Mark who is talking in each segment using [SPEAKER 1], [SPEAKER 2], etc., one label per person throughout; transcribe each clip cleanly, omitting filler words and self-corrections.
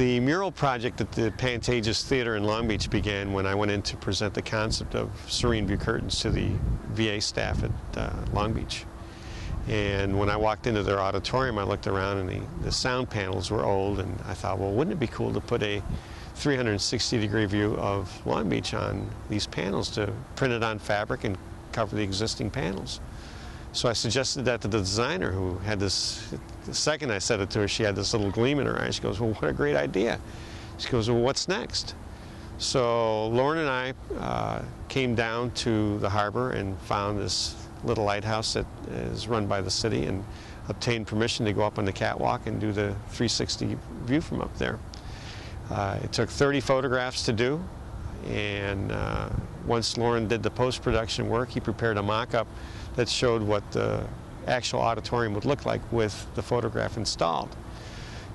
[SPEAKER 1] The mural project at the Pantages Theater in Long Beach began when I went in to present the concept of serene view curtains to the VA staff at Long Beach. And when I walked into their auditorium, I looked around and the sound panels were old, and I thought, well, wouldn't it be cool to put a 360-degree view of Long Beach on these panels, to print it on fabric and cover the existing panels? So I suggested that to the designer, who had this, the second I said it to her, she had this little gleam in her eye. She goes, well, what a great idea. She goes, well, what's next? So Lauren and I came down to the harbor and found this little lighthouse that is run by the city, and obtained permission to go up on the catwalk and do the 360 view from up there. It took 30 photographs to do, and once Lauren did the post-production work, he prepared a mock-up that showed what the actual auditorium would look like with the photograph installed.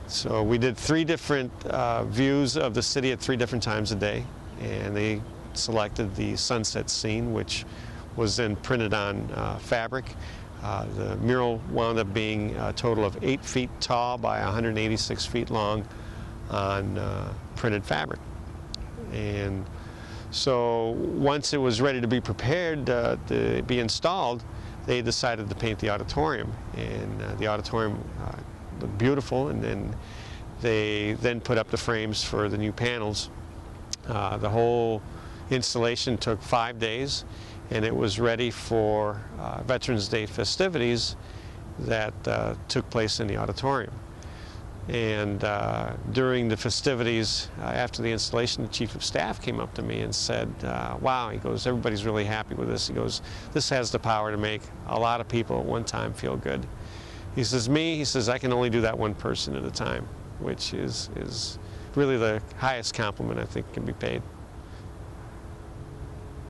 [SPEAKER 1] So we did 3 different views of the city at 3 different times a day, and they selected the sunset scene, which was then printed on fabric. The mural wound up being a total of 8 feet tall by 186 feet long on printed fabric. And so once it was ready to be prepared to be installed, they decided to paint the auditorium. And the auditorium looked beautiful, and then they then put up the frames for the new panels. The whole installation took 5 days, and it was ready for Veterans Day festivities that took place in the auditorium. And during the festivities, after the installation, the Chief of Staff came up to me and said, wow, he goes, everybody's really happy with this. He goes, this has the power to make a lot of people at one time feel good. He says, he says, I can only do that one person at a time, which is really the highest compliment I think can be paid.